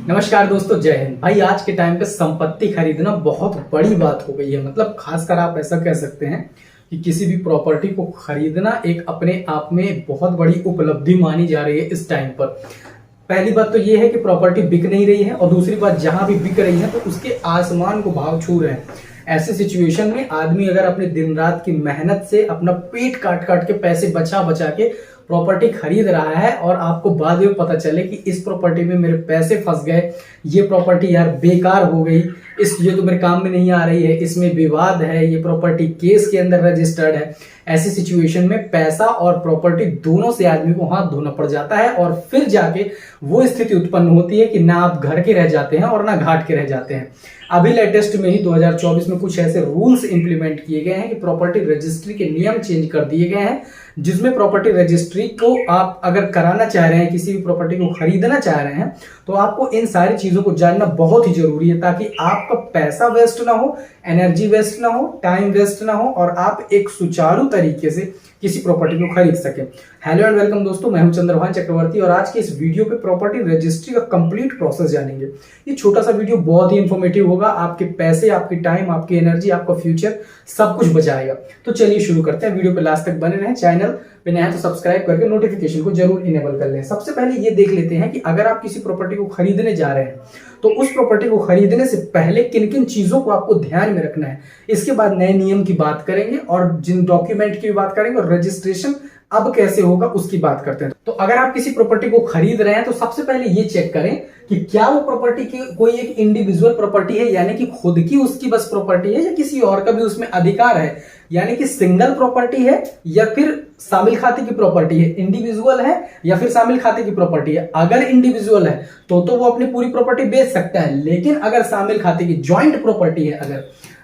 नमस्कार दोस्तों, जय हिंद। भाई आज के टाइम पे संपत्ति खरीदना बहुत बड़ी बात हो गई है। मतलब खासकर आप ऐसा कह सकते हैं कि किसी भी प्रॉपर्टी को खरीदना एक अपने आप में बहुत बड़ी उपलब्धि मानी जा रही है इस टाइम पर। पहली बात तो ये है कि प्रॉपर्टी बिक नहीं रही है, और दूसरी बात जहां भी बिक रही है तो उसके आसमान को भाव छू रहे हैं। ऐसे सिचुएशन में आदमी अगर अपने दिन रात की मेहनत से अपना पेट काट काट के पैसे बचा बचा के प्रॉपर्टी खरीद रहा है, और आपको बाद में पता चले कि इस प्रॉपर्टी में मेरे पैसे फंस गए, ये प्रॉपर्टी यार बेकार हो गई, ये तो मेरे काम में नहीं आ रही है, इसमें विवाद है, ये प्रॉपर्टी केस के अंदर रजिस्टर्ड है। ऐसी सिचुएशन में पैसा और प्रॉपर्टी दोनों से आदमी को हाथ धोना पड़ जाता है, और फिर जाके वो स्थिति उत्पन्न होती है कि ना आप घर के रह जाते हैं और ना घाट के रह जाते हैं। अभी लेटेस्ट में ही 2024 में कुछ ऐसे रूल्स इंप्लीमेंट किए गए हैं कि प्रॉपर्टी रजिस्ट्री के नियम चेंज कर दिए गए हैं, जिसमें प्रॉपर्टी रजिस्ट्री को आप अगर कराना चाह रहे हैं, किसी भी प्रॉपर्टी को खरीदना चाह रहे हैं, तो आपको इन सारी चीजों को जानना बहुत ही जरूरी है, ताकि आपका पैसा वेस्ट ना हो, एनर्जी वेस्ट ना हो, टाइम वेस्ट ना हो, और आप एक सुचारू तरीके से किसी प्रॉपर्टी को खरीद सके। हेलो एंड वेलकम दोस्तों, मैं हूं चंद्रभान चक्रवर्ती, और आज के इस वीडियो पे प्रॉपर्टी रजिस्ट्री का कंप्लीट प्रोसेस जानेंगे। ये छोटा सा वीडियो बहुत ही इंफॉर्मेटिव होगा, आपके पैसे, आपकी टाइम, आपकी एनर्जी, आपका फ्यूचर सब कुछ बचाएगा। तो चलिए शुरू करते हैं। वीडियो पे लास्ट तक बने रहें। चैनल पे नया है तो सब्सक्राइब करके नोटिफिकेशन को जरूर इनेबल कर लें। सबसे पहले ये देख लेते हैं कि अगर आप किसी प्रॉपर्टी को खरीदने जा रहे हैं तो उस प्रॉपर्टी को खरीदने से पहले किन किन चीजों को आपको ध्यान में रखना है। इसके बाद नए नियम की बात करेंगे, और जिन डॉक्यूमेंट की भी बात करेंगे, और रजिस्ट्रेशन अब कैसे होगा उसकी बात करते हैं। तो अगर आप किसी प्रॉपर्टी को खरीद रहे हैं तो सबसे पहले ये चेक करें कि क्या वो प्रॉपर्टी की कोई एक इंडिविजुअल प्रॉपर्टी है, यानी कि खुद की उसकी बस प्रॉपर्टी है, या किसी और का भी उसमें अधिकार है, यानी कि सिंगल प्रॉपर्टी है या फिर शामिल खाते की प्रॉपर्टी है, इंडिविजुअल है या फिर शामिल खाते की प्रॉपर्टी है। अगर इंडिविजुअल है तो वो अपनी पूरी प्रॉपर्टी बेच सकता है, लेकिन अगर शामिल खाते की ज्वाइंट प्रॉपर्टी है,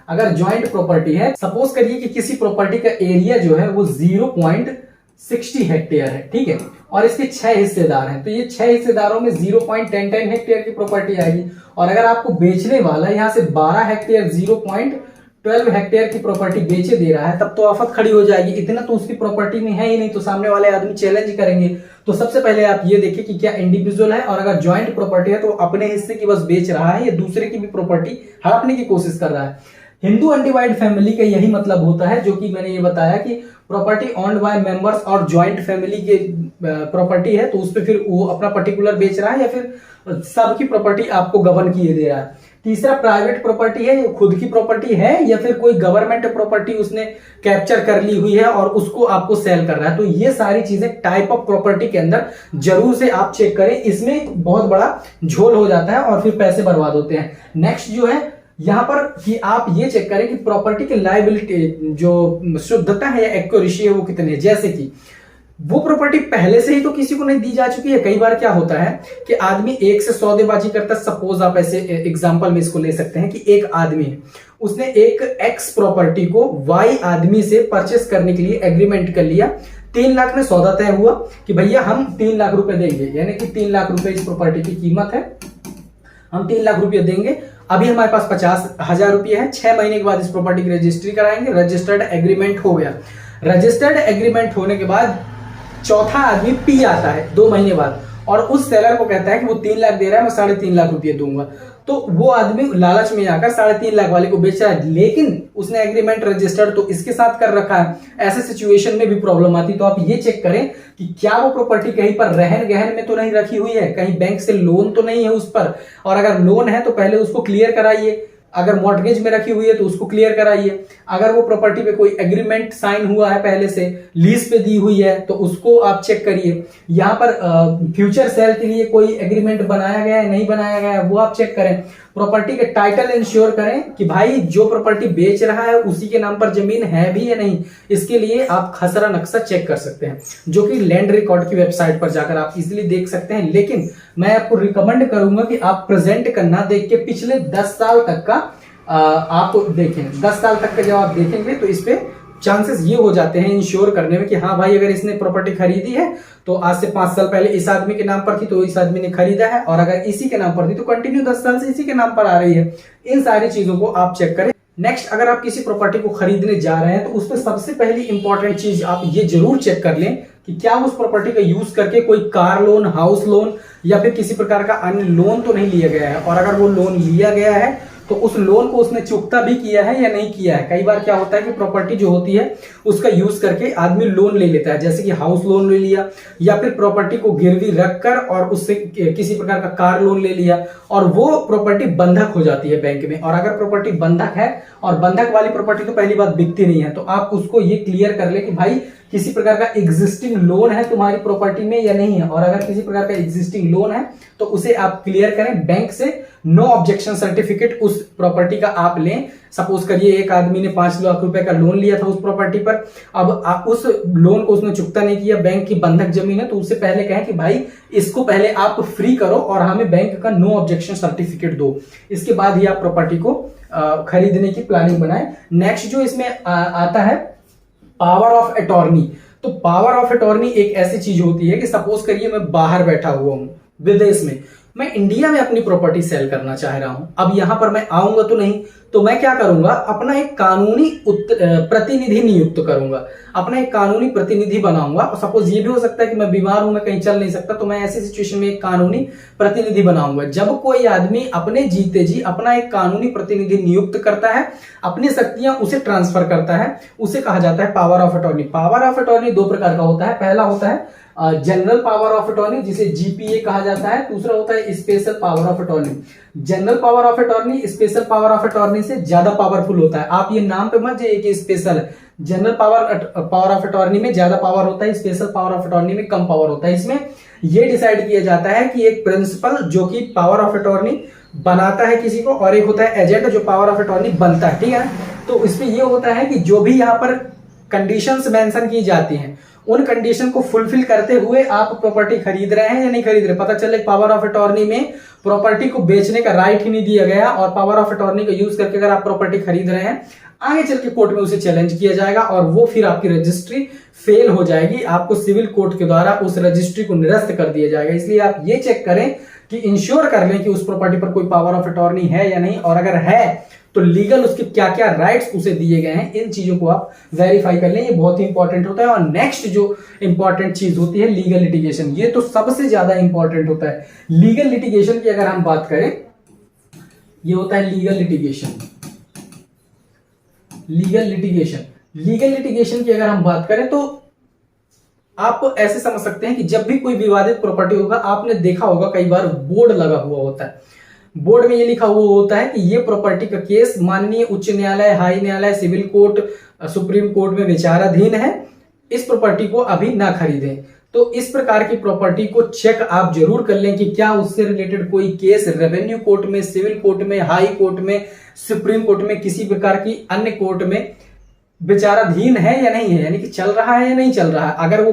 अगर ज्वाइंट प्रॉपर्टी है, सपोज करिए कि किसी प्रॉपर्टी का एरिया जो है वो 0.60 हेक्टेयर है, ठीक है, और इसके 6 हिस्सेदार हैं, तो ये 6 हिस्सेदारों में 0.10 हेक्टेयर की प्रॉपर्टी आएगी। और अगर आपको बेचने वाला यहां से 12 हेक्टेयर 0.12 हेक्टेयर की प्रॉपर्टी बेचे दे रहा है, तब तो आफत खड़ी हो जाएगी। इतना तो उसकी प्रॉपर्टी में है ही नहीं, तो सामने वाले आदमी चैलेंज करेंगे। तो सबसे पहले आप ये देखिए कि क्या इंडिविजुअल है, और अगर ज्वाइंट प्रॉपर्टी है तो अपने हिस्से की बस बेच रहा है या दूसरे की भी प्रॉपर्टी हड़पने की कोशिश कर रहा है। हिंदू अनडिवाइड फैमिली का यही मतलब होता है, जो कि मैंने ये बताया कि प्रॉपर्टी ऑन्ड बाय मेंबर्स और ज्वाइंट फैमिली के प्रॉपर्टी है, तो उस पर फिर वो अपना पर्टिकुलर बेच रहा है या फिर सबकी प्रॉपर्टी आपको गवर्न किए दे रहा है। तीसरा प्राइवेट प्रॉपर्टी है, खुद की प्रॉपर्टी है या फिर कोई गवर्नमेंट प्रॉपर्टी उसने कैप्चर कर ली हुई है और उसको आपको सेल कर रहा है। तो ये सारी चीजें टाइप ऑफ प्रॉपर्टी के अंदर जरूर से आप चेक करें, इसमें बहुत बड़ा झोल हो जाता है और फिर पैसे बर्बाद होते हैं। नेक्स्ट जो है यहां पर कि आप ये चेक करें कि प्रॉपर्टी की लायबिलिटी जो शुद्धता है या एक्यूरेसी है वो कितनी है। जैसे कि वो प्रॉपर्टी पहले से ही तो किसी को नहीं दी जा चुकी है। कई बार क्या होता है कि आदमी एक से सौदेबाजी करता है। सपोज आप ऐसे एग्जांपल में इसको ले सकते हैं कि एक आदमी है, उसने एक एक्स प्रॉपर्टी को वाई आदमी से परचेस करने के लिए एग्रीमेंट कर लिया। 3 लाख में सौदा तय हुआ कि भैया हम 3 लाख रुपए देंगे, यानी कि 3 लाख रुपए इस प्रॉपर्टी की कीमत है, हम 3 लाख रुपए देंगे। अभी हमारे पास 50,000 रुपए है। 6 महीने के बाद इस प्रॉपर्टी की रजिस्ट्री कराएंगे, रजिस्टर्ड एग्रीमेंट हो गया। रजिस्टर्ड एग्रीमेंट होने के बाद चौथा आदमी पी आता है 2 महीने बाद, और उस सेलर को कहता है कि वो 3 लाख दे रहा है, मैं 3.5 लाख रुपए दूंगा। तो वो आदमी लालच में आकर 3.5 लाख वाले को बेच रहा है, लेकिन उसने एग्रीमेंट रजिस्टर्ड तो इसके साथ कर रखा है। ऐसे सिचुएशन में भी प्रॉब्लम आती। तो आप ये चेक करें कि क्या वो प्रॉपर्टी कहीं पर रहन गहन में तो नहीं रखी हुई है, कहीं बैंक से लोन तो नहीं है उस पर, और अगर लोन है तो पहले उसको क्लियर कराइए। अगर मॉर्टगेज में रखी हुई है तो उसको क्लियर कराइए। अगर वो प्रॉपर्टी पे कोई एग्रीमेंट साइन हुआ है, पहले से लीज पे दी हुई है, तो उसको आप चेक करिए। यहाँ पर फ्यूचर सेल के लिए कोई एग्रीमेंट बनाया गया है, नहीं बनाया गया है, वो आप चेक करें। प्रॉपर्टी के टाइटल इंश्योर करें कि भाई जो प्रॉपर्टी बेच रहा है उसी के नाम पर जमीन है भी या नहीं। इसके लिए आप खसरा नक्शा चेक कर सकते हैं, जो कि लैंड रिकॉर्ड की वेबसाइट पर जाकर आप इजीली देख सकते हैं। लेकिन मैं आपको रिकमेंड करूंगा कि आप प्रेजेंट का ना देख के पिछले 10 साल तक का आप देखें। 10 साल तक का जब आप देखेंगे तो इस पे चांसेस ये हो जाते हैं इंश्योर करने में कि हाँ भाई, अगर इसने प्रॉपर्टी खरीदी है तो आज से 5 साल पहले इस आदमी के नाम पर थी तो इस आदमी ने खरीदा है, और अगर इसी के नाम पर थी तो कंटिन्यू 10 साल से इसी के नाम पर आ रही है। इन सारी चीजों को आप चेक करें। नेक्स्ट, अगर आप किसी प्रॉपर्टी को खरीदने जा रहे हैं तो उसमें सबसे पहली इंपॉर्टेंट चीज आप ये जरूर चेक कर लें कि क्या उस प्रॉपर्टी का यूज करके कोई कार लोन, हाउस लोन या फिर किसी प्रकार का अन्य लोन तो नहीं लिया गया है। और अगर वो लोन लिया गया है तो उस लोन को उसने चुकता भी किया है या नहीं किया है। कई बार क्या होता है कि प्रॉपर्टी जो होती है उसका यूज करके आदमी लोन ले लेता है, जैसे कि हाउस लोन ले लिया या फिर प्रॉपर्टी को गिरवी रखकर और उससे किसी प्रकार का कार लोन ले लिया और वो प्रॉपर्टी बंधक हो जाती है बैंक में। और अगर प्रॉपर्टी बंधक है और बंधक वाली प्रॉपर्टी तो पहली बात बिकती नहीं है, तो आप उसको ये क्लियर कर ले कि भाई किसी प्रकार का एग्जिस्टिंग लोन है तुम्हारी प्रॉपर्टी में या नहीं है। और अगर किसी प्रकार का एग्जिस्टिंग लोन है तो उसे आप क्लियर करें बैंक से। नो ऑब्जेक्शन सर्टिफिकेट उस प्रॉपर्टी का आप लें। सपोज करिए एक आदमी ने 5 लाख रुपए का लोन लिया था उस प्रॉपर्टी पर, अब उस लोन को उसने चुकता नहीं किया, बैंक की बंधक जमीन है, तो उससे पहले कहें कि भाई इसको पहले आप फ्री करो और हमें बैंक का नो ऑब्जेक्शन सर्टिफिकेट दो, इसके बाद ही आप प्रॉपर्टी को खरीदने की प्लानिंग बनाएं। नेक्स्ट जो इसमें आता है पावर ऑफ अटॉर्नी। तो पावर ऑफ अटॉर्नी एक ऐसी चीज होती है कि सपोज करिए मैं बाहर बैठा हुआ हूं विदेश में, मैं इंडिया में अपनी प्रॉपर्टी सेल करना चाह रहा हूं। अब यहां पर मैं आऊंगा तो नहीं, तो मैं क्या करूंगा, अपना एक कानूनी प्रतिनिधि नियुक्त करूंगा, अपना एक कानूनी प्रतिनिधि बनाऊंगा। और सपोज ये भी हो सकता है कि मैं बीमार हूं, मैं कहीं चल नहीं सकता, तो मैं ऐसी सिचुएशन में एक कानूनी प्रतिनिधि बनाऊंगा। जब कोई आदमी अपने जीते जी अपना एक कानूनी प्रतिनिधि नियुक्त करता है, अपनी शक्तियां उसे ट्रांसफर करता है, उसे कहा जाता है power of attorney. Power of attorney 2 प्रकार का होता है। पहला होता है जनरल पावर ऑफ अटॉर्नी, जिसे जीपीए कहा जाता है। दूसरा होता है special power of attorney. General power of attorney special power of attorney से ज्यादा पावरफुल होता है। आप ये नाम पे मत जाइए कि स्पेशल है। जनरल पावर ऑफ अटॉर्नी में ज्यादा पावर होता है, स्पेशल पावर ऑफ अटॉर्नी में कम पावर होता है। इसमें यह डिसाइड किया जाता है कि एक प्रिंसिपल जो कि पावर ऑफ अटॉर्नी बनाता है किसी को, और एक होता है एजेंट जो पावर ऑफ अटॉर्नी बनता है। ठीक है, तो इसमें यह होता है कि जो भी यहाँ पर कंडीशंस मेंशन की जाती हैं उन कंडीशन को फुलफिल करते हुए आप प्रॉपर्टी खरीद रहे हैं या नहीं खरीद रहे। पता चले पावर ऑफ अटॉर्नी में प्रॉपर्टी को बेचने का राइट ही नहीं दिया गया और पावर ऑफ अटॉर्नी का यूज करके अगर आप प्रॉपर्टी खरीद रहे हैं, आगे चल के कोर्ट में उसे चैलेंज किया जाएगा और वो फिर आपकी रजिस्ट्री फेल हो जाएगी। आपको सिविल कोर्ट के द्वारा उस रजिस्ट्री को निरस्त कर दिया जाएगा। इसलिए आप ये चेक करें कि इंश्योर कर लें कि उस प्रॉपर्टी पर कोई पावर ऑफ अटॉर्नी है या नहीं, और अगर है तो लीगल उसके क्या क्या राइट्स उसे दिए गए हैं, इन चीजों को आप वेरीफाई कर लें। ये बहुत ही इंपॉर्टेंट होता है। और नेक्स्ट जो इंपॉर्टेंट चीज होती है लीगल लिटिगेशन, ये तो सबसे ज्यादा इंपॉर्टेंट होता है। लीगल लिटिगेशन की अगर हम बात करें, ये होता है लीगल लिटिगेशन। लीगल लिटिगेशन की अगर हम बात करें तो आप ऐसे समझ सकते हैं कि जब भी कोई विवादित प्रॉपर्टी होगा, आपने देखा होगा कई बार बोर्ड लगा हुआ होता है। बोर्ड में ये लिखा हुआ होता है कि ये प्रॉपर्टी का केस माननीय उच्च न्यायालय, हाई न्यायालय, सिविल कोर्ट, सुप्रीम कोर्ट में विचाराधीन है, इस प्रॉपर्टी को अभी ना खरीदें। तो इस प्रकार की प्रॉपर्टी को चेक आप जरूर कर लें कि क्या उससे रिलेटेड कोई केस रेवेन्यू कोर्ट में, सिविल कोर्ट में, हाई कोर्ट में, सुप्रीम कोर्ट में, किसी प्रकार की अन्य कोर्ट में विचाराधीन है या नहीं है, यानी कि चल रहा है या नहीं चल रहा है। अगर वो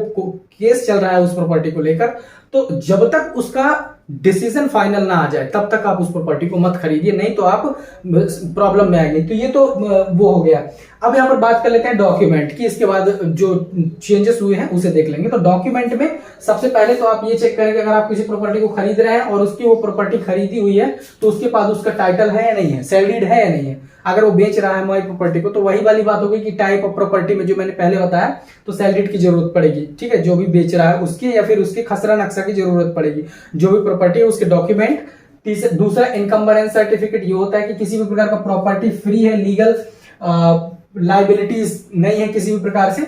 केस चल रहा है उस प्रॉपर्टी को लेकर, तो जब तक उसका डिसीजन फाइनल ना आ जाए तब तक आप उस प्रॉपर्टी को मत खरीदिए, नहीं तो आप प्रॉब्लम में आएंगे। तो ये तो वो हो गया। अब यहाँ पर बात कर लेते हैं डॉक्यूमेंट की। इसके बाद जो चेंजेस हुए हैं उसे देख लेंगे। तो डॉक्यूमेंट में सबसे पहले तो आप ये चेक करेंगे, अगर आप किसी प्रॉपर्टी को खरीद रहे हैं और उसकी वो प्रॉपर्टी खरीदी हुई है तो उसके पास उसका टाइटल है या नहीं है, सैलरीड है या नहीं है। अगर वो बेच रहा है हमारी प्रॉपर्टी को, तो वही वाली बात होगी कि टाइप ऑफ प्रॉपर्टी में जो मैंने पहले बताया, तो सैलरीड की जरूरत पड़ेगी। ठीक है, जो भी बेच रहा है उसकी, या फिर उसके खसरा नक्शा की जरूरत पड़ेगी। जो भी प्रॉपर्टी है उसके डॉक्यूमेंट। दूसरा इनकम्बरेंस सर्टिफिकेट, ये होता है कि किसी भी प्रकार का प्रॉपर्टी फ्री है, लीगल लाइबिलिटीज नहीं है किसी भी प्रकार से।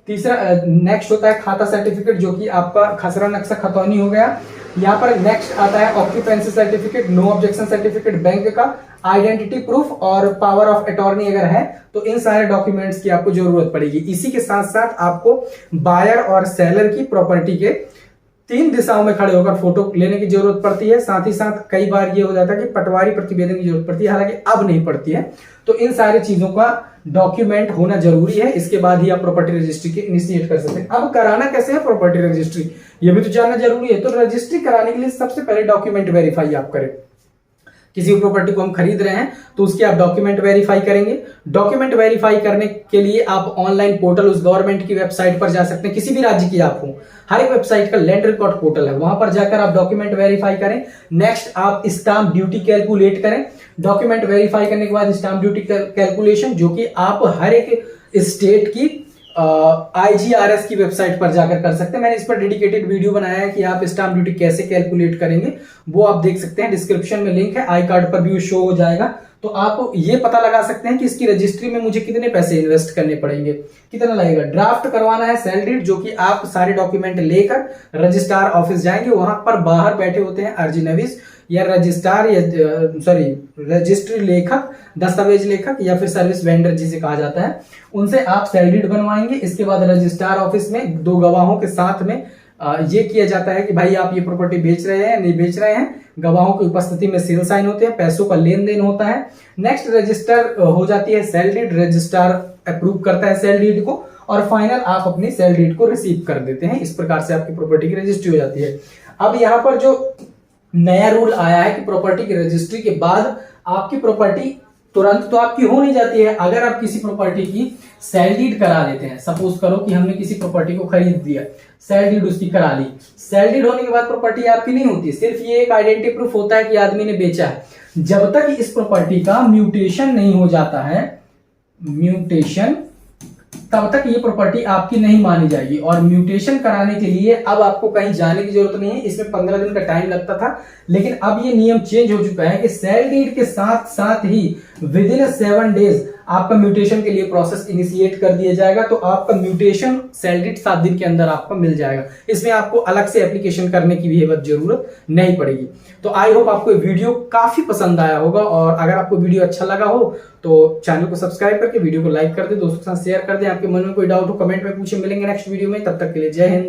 तीसरा नेक्स्ट होता है खाता सर्टिफिकेट, जो कि आपका खसरा नक्शा खतौनी हो गया। यहाँ पर नेक्स्ट आता है occupancy certificate, no objection certificate bank का, आइडेंटिटी प्रूफ और पावर ऑफ अटॉर्नी अगर है तो इन सारे डॉक्यूमेंट्स की आपको जरूरत पड़ेगी। इसी के साथ साथ आपको बायर और सेलर की प्रॉपर्टी के 3 दिशाओं में खड़े होकर फोटो लेने की जरूरत पड़ती है। साथ ही साथ कई बार ये हो जाता है कि पटवारी प्रतिवेदन की जरूरत पड़ती है, हालांकि अब नहीं पड़ती है। तो इन सारी चीजों का डॉक्यूमेंट होना जरूरी है, इसके बाद ही आप प्रॉपर्टी रजिस्ट्री के इनिशिएट कर सकते हैं। अब कराना कैसे है प्रॉपर्टी रजिस्ट्री, ये भी तो जानना जरूरी है। तो रजिस्ट्री कराने के लिए सबसे पहले डॉक्यूमेंट वेरीफाई आप करें। किसी भी प्रॉपर्टी को हम खरीद रहे हैं तो उसके आप डॉक्यूमेंट वेरीफाई करेंगे। डॉक्यूमेंट वेरीफाई करने के लिए आप ऑनलाइन पोर्टल उस गवर्नमेंट की वेबसाइट पर जा सकते हैं, किसी भी राज्य की आप हो, हर एक वेबसाइट का लैंड रिकॉर्ड पोर्टल है, वहां पर जाकर आप डॉक्यूमेंट वेरीफाई करें। नेक्स्ट आप स्टाम्प ड्यूटी कैलकुलेट करें। डॉक्यूमेंट वेरीफाई करने के बाद स्टाम्प ड्यूटी कैलकुलेशन, जो कि आप हर एक स्टेट की IGRS की वेबसाइट पर जाकर कर सकते हैं। मैंने इस पर डेडिकेटेड वीडियो बनाया है कि आप स्टाम्प ड्यूटी कैसे कैलकुलेट करेंगे, वो आप देख सकते हैं, डिस्क्रिप्शन में लिंक है, आई कार्ड पर भी शो हो जाएगा। तो आप ये पता लगा सकते हैं कि इसकी रजिस्ट्री में मुझे कितने पैसे इन्वेस्ट करने पड़ेंगे, कितना लगेगा। ड्राफ्ट करवाना है सेल डीड, जो कि आप सारे डॉक्यूमेंट लेकर रजिस्ट्रार ऑफिस जाएंगे, वहां पर बाहर बैठे होते हैं अर्जिनविस या रजिस्ट्रार या रजिस्ट्री लेखक, दस्तावेज लेखक या फिर सर्विस वेंडर जिसे कहा जाता है, उनसे आप सेल डीड बनवाएंगे। इसके बाद रजिस्ट्रार ऑफिस में 2 गवाहों के साथ में ये किया जाता है कि भाई आप ये प्रॉपर्टी बेच रहे हैं नहीं बेच रहे हैं। गवाहों की उपस्थिति में सील साइन होते हैं, पैसों का लेन देन होता है। नेक्स्ट रजिस्टर हो जाती है सेल डीड, रजिस्ट्रार अप्रूव करता है सेल डीड को और फाइनल आप अपनी सेल डीड को रिसीव कर देते हैं। इस प्रकार से आपकी प्रॉपर्टी की रजिस्ट्री हो जाती है। अब यहाँ पर जो नया रूल आया है कि प्रॉपर्टी की रजिस्ट्री के बाद आपकी प्रॉपर्टी तुरंत तो आपकी हो नहीं जाती है। अगर आप किसी प्रॉपर्टी की सेल डीड करा लेते हैं, सपोज करो कि हमने किसी प्रॉपर्टी को खरीद दिया, सेल डीड उसकी करा ली, सेल डीड होने के बाद प्रॉपर्टी आपकी नहीं होती, सिर्फ ये एक आइडेंटिटी प्रूफ होता है कि आदमी ने बेचा है। जब तक इस प्रॉपर्टी का म्यूटेशन नहीं हो जाता है, म्यूटेशन, तब तक ये प्रॉपर्टी आपकी नहीं मानी जाएगी। और म्यूटेशन कराने के लिए अब आपको कहीं जाने की जरूरत नहीं है। इसमें 15 दिन का टाइम लगता था, लेकिन अब ये नियम चेंज हो चुका है कि सेल डीड के साथ साथ ही विद इन 7 डेज आपका म्यूटेशन के लिए प्रोसेस इनिशिएट कर दिया जाएगा। तो आपका म्यूटेशन सेल डीड 7 दिन के अंदर आपको मिल जाएगा। इसमें आपको अलग से एप्लीकेशन करने की भी जरूरत नहीं पड़ेगी। तो आई होप आपको वीडियो काफी पसंद आया होगा, और अगर आपको वीडियो अच्छा लगा हो तो चैनल को सब्सक्राइब करके वीडियो को लाइक कर दे, दोस्तों के साथ शेयर कर दे। आपके मन में कोई डाउट हो कमेंट में पूछे। मिलेंगे नेक्स्ट वीडियो में, तब तक के लिए जय हिंद।